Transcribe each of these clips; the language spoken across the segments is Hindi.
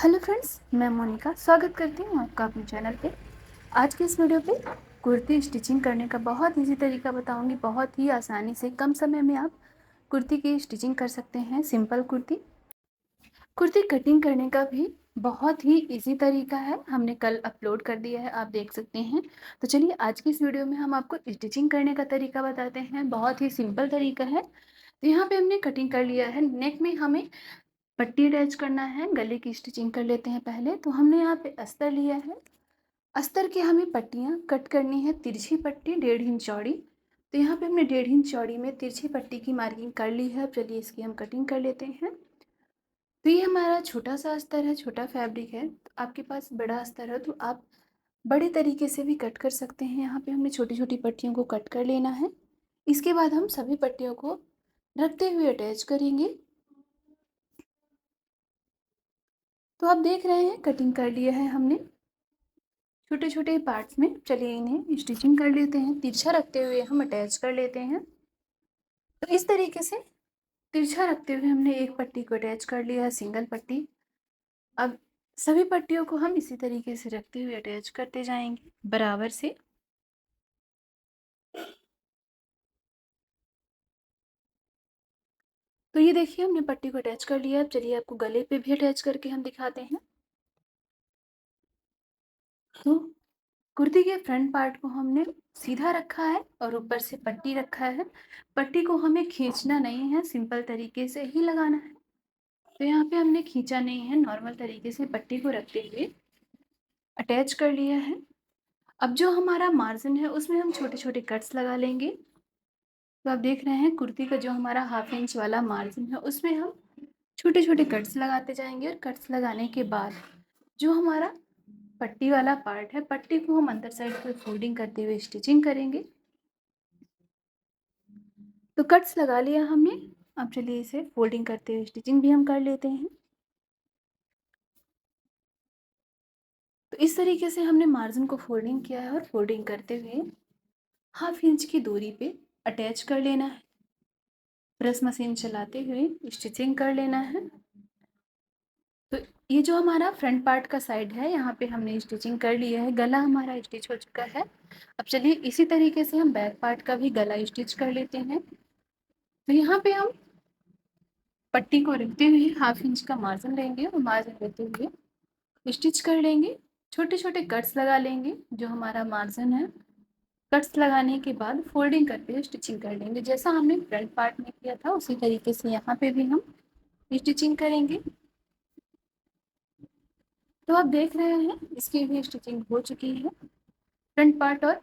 हेलो फ्रेंड्स, मैं मोनिका स्वागत करती हूँ आपका अपने चैनल पे। आज के इस वीडियो पे कुर्ती स्टिचिंग करने का बहुत इजी तरीका बताऊंगी। बहुत ही आसानी से कम समय में आप कुर्ती की स्टिचिंग कर सकते हैं। सिंपल कुर्ती कुर्ती कटिंग करने का भी बहुत ही इजी तरीका है, हमने कल अपलोड कर दिया है, आप देख सकते हैं। तो चलिए आज की इस वीडियो में हम आपको स्टिचिंग करने का तरीका बताते हैं। बहुत ही सिंपल तरीका है। तो यहाँ पे हमने कटिंग कर लिया है। नेक में हमें पट्टी अटैच करना है। गले की स्टिचिंग कर लेते हैं पहले। तो हमने यहाँ पे अस्तर लिया है। अस्तर की हमें पट्टियाँ कट करनी है। तिरछी पट्टी 1.5 इंच चौड़ी। तो यहाँ पे हमने 1.5 इंच चौड़ी में तिरछी पट्टी की मार्किंग कर ली है। अब चलिए इसकी हम कटिंग कर लेते हैं। तो ये हमारा छोटा सा अस्तर है, छोटा फैब्रिक है। तो आपके पास बड़ा अस्तर है तो आप बड़े तरीके से भी कट कर सकते हैं। यहाँ पे हमें छोटी छोटी पट्टियों को कट कर लेना है। इसके बाद हम सभी पट्टियों को रखते हुए अटैच करेंगे। तो आप देख रहे हैं कटिंग कर लिया है हमने छोटे छोटे पार्ट्स में। चलिए इन्हें स्टिचिंग कर लेते हैं। तिरछा रखते हुए हम अटैच कर लेते हैं। तो इस तरीके से तिरछा रखते हुए हमने एक पट्टी को अटैच कर लिया है, सिंगल पट्टी। अब सभी पट्टियों को हम इसी तरीके से रखते हुए अटैच करते जाएंगे बराबर से। तो ये देखिए हमने पट्टी को अटैच कर लिया। अब चलिए आपको गले पे भी अटैच करके हम दिखाते हैं। तो कुर्ती के फ्रंट पार्ट को हमने सीधा रखा है और ऊपर से पट्टी रखा है। पट्टी को हमें खींचना नहीं है, सिंपल तरीके से ही लगाना है। तो यहाँ पे हमने खींचा नहीं है, नॉर्मल तरीके से पट्टी को रखते हुए अटैच कर लिया है। अब जो हमारा मार्जिन है उसमें हम छोटे छोटे कट्स लगा लेंगे। तो आप देख रहे हैं कुर्ती का जो हमारा 1/2 इंच वाला मार्जिन है उसमें हम छोटे छोटे कट्स लगाते जाएंगे। और कट्स लगाने के बाद जो हमारा पट्टी वाला पार्ट है, पट्टी को हम अंदर साइड पर फोल्डिंग करते हुए स्टिचिंग करेंगे। तो कट्स लगा लिया हमने। अब चलिए इसे फोल्डिंग करते हुए स्टिचिंग भी हम कर लेते हैं। तो इस तरीके से हमने मार्जिन को फोल्डिंग किया है और फोल्डिंग करते हुए 1/2 इंच की दूरी पे अटैच कर लेना है। प्रेस मशीन चलाते हुए स्टिचिंग कर लेना है। तो ये जो हमारा फ्रंट पार्ट का साइड है, यहाँ पे हमने स्टिचिंग कर लिया है। गला हमारा स्टिच हो चुका है। अब चलिए इसी तरीके से हम बैक पार्ट का भी गला स्टिच कर लेते हैं। तो यहाँ पे हम पट्टी को रखते हुए 1/2 इंच का मार्जिन लेंगे और मार्जिन लेते हुए स्टिच कर लेंगे। छोटे छोटे कट्स लगा लेंगे जो हमारा मार्जिन है। कट्स लगाने के बाद फोल्डिंग करके स्टिचिंग कर लेंगे। जैसा हमने फ्रंट पार्ट में किया था उसी तरीके से यहाँ पे भी हम स्टिचिंग करेंगे। तो आप देख रहे हैं इसकी भी स्टिचिंग हो चुकी है। फ्रंट पार्ट और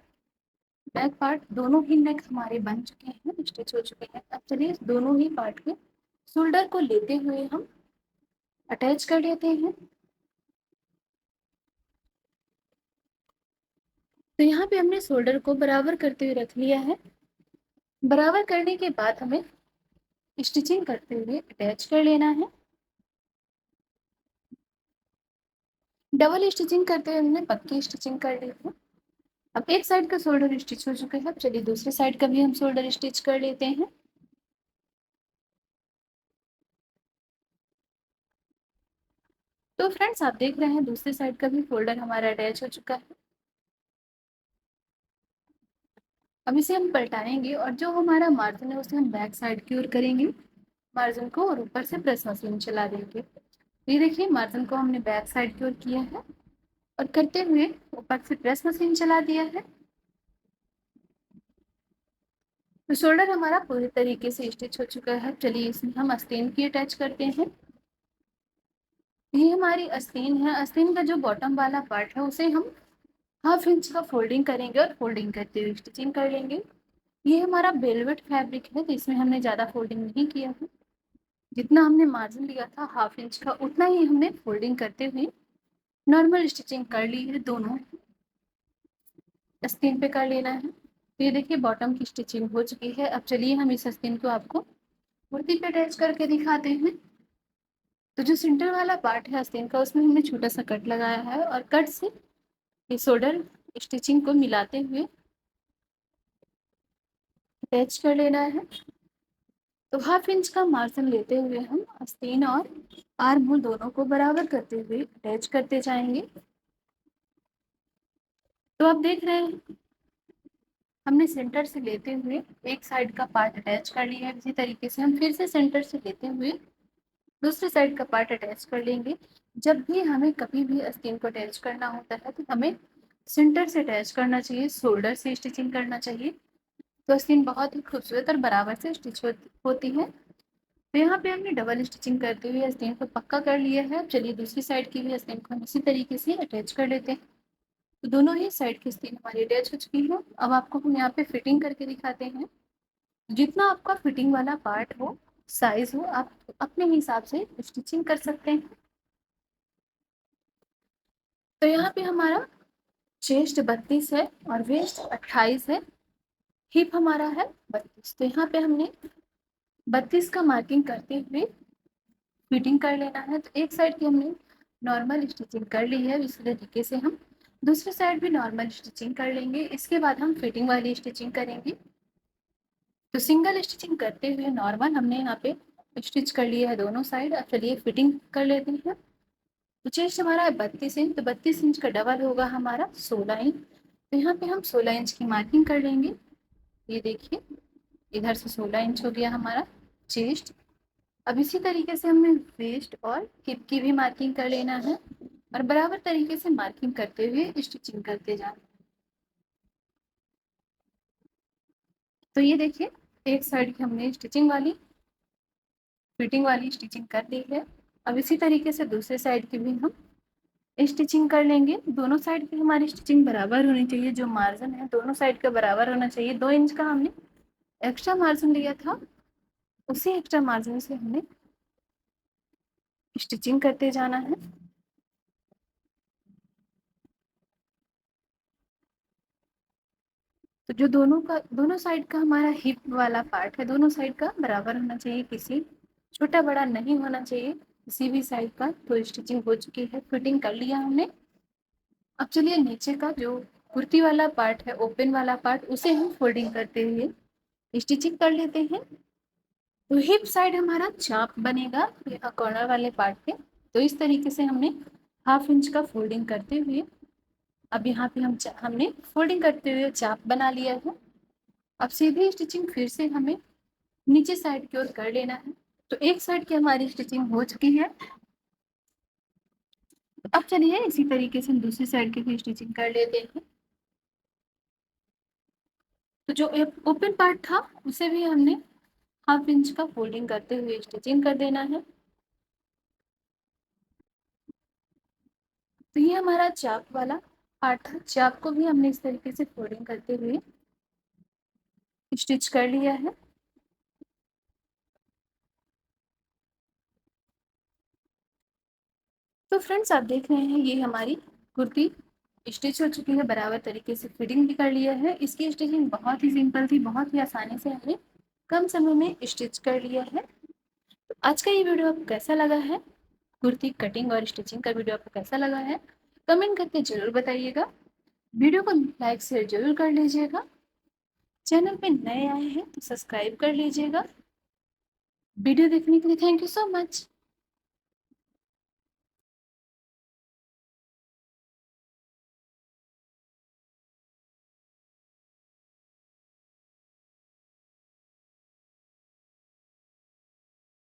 बैक पार्ट दोनों ही नेक हमारे बन चुके हैं, स्टिच हो चुके हैं। अब चलिए इस दोनों ही पार्ट के शोल्डर को लेते हुए हम अटैच कर लेते हैं। तो यहाँ पे हमने शोल्डर को बराबर करते हुए रख लिया है। बराबर करने के बाद हमें स्टिचिंग करते हुए अटैच कर लेना है। डबल स्टिचिंग करते हुए हमने पक्की स्टिचिंग कर ली है। अब एक साइड का शोल्डर स्टिच हो चुका है। अब चलिए दूसरे साइड का भी हम शोल्डर स्टिच कर लेते हैं। तो फ्रेंड्स आप देख रहे हैं दूसरे साइड का भी फोल्डर हमारा अटैच हो चुका है। अब इसे हम पलटाएंगे और जो हमारा मार्जिन है उसे हम बैक साइड की ओर करेंगे मार्जिन को, और ऊपर से प्रेस मशीन चला देंगे। ये देखिए मार्जिन को हमने बैक साइड की ओर किया है और करते हुए ऊपर से प्रेस मशीन चला दिया है। तो शोल्डर हमारा पूरी तरीके से स्टिच हो चुका है। चलिए इसमें हम आस्तीन की अटैच करते हैं। ये हमारी आस्तीन है। आस्तीन का जो बॉटम वाला पार्ट है उसे हम 1/2 इंच का फोल्डिंग करेंगे और फोल्डिंग करते हुए स्टिचिंग कर लेंगे। ये हमारा वेलवेट फैब्रिक है तो इसमें हमने ज़्यादा फोल्डिंग नहीं किया है। जितना हमने मार्जिन लिया था 1/2 इंच का उतना ही हमने फोल्डिंग करते हुए नॉर्मल स्टिचिंग कर ली है। दोनों आस्तीन पे कर लेना है। तो ये देखिए बॉटम की स्टिचिंग हो चुकी है। अब चलिए हम इस आस्तीन को आपको कुर्ती पे अटैच करके दिखाते हैं। तो जो सेंटर वाला पार्ट है आस्तीन का उसमें हमने छोटा सा कट लगाया है और कट से ये शोल्डर स्टिचिंग को मिलाते हुए अटैच कर लेना है। तो हाफ इंच का मार्जिन लेते हुए हम आस्तीन और आर्म होल दोनों को बराबर करते हुए अटैच करते जाएंगे। तो आप देख रहे हैं हमने सेंटर से लेते हुए एक साइड का पार्ट अटैच कर लिया है। इसी तरीके से हम फिर से सेंटर से लेते हुए दूसरे साइड का पार्ट अटैच कर लेंगे। जब भी हमें कभी भी आस्तीन को अटैच करना होता है तो हमें सेंटर से अटैच करना चाहिए, शोल्डर से स्टिचिंग करना चाहिए। तो आस्तीन बहुत ही खूबसूरत और बराबर से स्टिच होती है। तो यहाँ पे हमने डबल स्टिचिंग करते हुए आस्तीन को पक्का कर लिया है। अब चलिए दूसरी साइड की भी आस्तीन को हम इसी तरीके से अटैच कर लेते हैं। तो दोनों ही साइड की आस्तीन हमारी अटैच हो चुकी है। अब आपको हम यहाँ पे फिटिंग करके दिखाते हैं। जितना आपका फिटिंग वाला पार्ट हो, साइज हो, आप अपने हिसाब से स्टिचिंग कर सकते हैं। तो यहाँ पे हमारा चेस्ट 32 है और वेस्ट 28 है, हिप हमारा है 32। तो यहाँ पे हमने 32 का मार्किंग करते हुए फिटिंग कर लेना है। तो एक साइड की हमने नॉर्मल स्टिचिंग कर ली है, इसी तरीके से हम दूसरी साइड भी नॉर्मल स्टिचिंग कर लेंगे। इसके बाद हम फिटिंग वाली स्टिचिंग करेंगे। तो सिंगल स्टिचिंग करते हुए नॉर्मल हमने यहाँ पे स्टिच कर लिया है दोनों साइड। अब चलिए फिटिंग कर लेते हैं। तो चेस्ट हमारा है 32 इंच, तो 32 इंच का डबल होगा हमारा 16 इंच। तो यहाँ पे हम 16 इंच की मार्किंग कर लेंगे। ये देखिए इधर से 16 इंच हो गया हमारा चेस्ट। अब इसी तरीके से हमें वेस्ट और हिप की भी मार्किंग कर लेना है और बराबर तरीके से मार्किंग करते हुए स्टिचिंग करते जाना। तो ये देखिए एक साइड की हमने स्टिचिंग वाली फिटिंग वाली स्टिचिंग कर दी है। अब इसी तरीके से दूसरे साइड की भी हम स्टिचिंग कर लेंगे। दोनों साइड की हमारी स्टिचिंग बराबर होनी चाहिए। जो मार्जिन है दोनों साइड का बराबर होना चाहिए। 2 इंच का हमने एक्स्ट्रा मार्जिन लिया था, उसी एक्स्ट्रा मार्जिन से हमें स्टिचिंग करते जाना है। तो जो दोनों साइड का हमारा हिप वाला पार्ट है दोनों साइड का बराबर होना चाहिए, किसी छोटा बड़ा नहीं होना चाहिए किसी भी साइड का। तो स्टिचिंग हो चुकी है, फिटिंग कर लिया हमने। अब चलिए नीचे का जो कुर्ती वाला पार्ट है, ओपन वाला पार्ट, उसे हम फोल्डिंग करते हुए स्टिचिंग कर लेते हैं। तो हिप साइड हमारा चाप बनेगा कॉर्नर वाले पार्ट पे। तो इस तरीके से हमने हाफ इंच का फोल्डिंग करते हुए अब यहाँ पे हमने फोल्डिंग करते हुए चाप बना लिया है। अब सीधी स्टिचिंग फिर से हमें नीचे साइड की ओर कर लेना है। तो एक साइड की हमारी स्टिचिंग हो चुकी है। तो अब चलिए इसी तरीके से हम दूसरी साइड की भी स्टिचिंग कर लेते हैं। तो जो ओपन पार्ट था उसे भी हमने हाफ इंच का फोल्डिंग करते हुए स्टिचिंग कर देना है। तो ये हमारा चाप वाला पार्ट था, चाप को भी हमने इस तरीके से फोल्डिंग करते हुए स्टिच कर लिया है। तो फ्रेंड्स आप देख रहे हैं ये हमारी कुर्ती स्टिच हो चुकी है, बराबर तरीके से फिटिंग भी कर लिया है। इसकी स्टिचिंग बहुत ही सिंपल थी, बहुत ही आसानी से हमने कम समय में स्टिच कर लिया है। तो आज का ये वीडियो आपको कैसा लगा है, कुर्ती कटिंग और स्टिचिंग का वीडियो आपको कैसा लगा है, कमेंट करके जरूर बताइएगा। वीडियो को लाइक शेयर जरूर कर लीजिएगा। चैनल पे नए आए हैं तो सब्सक्राइब कर लीजिएगा। वीडियो देखने के लिए थैंक यू सो मच।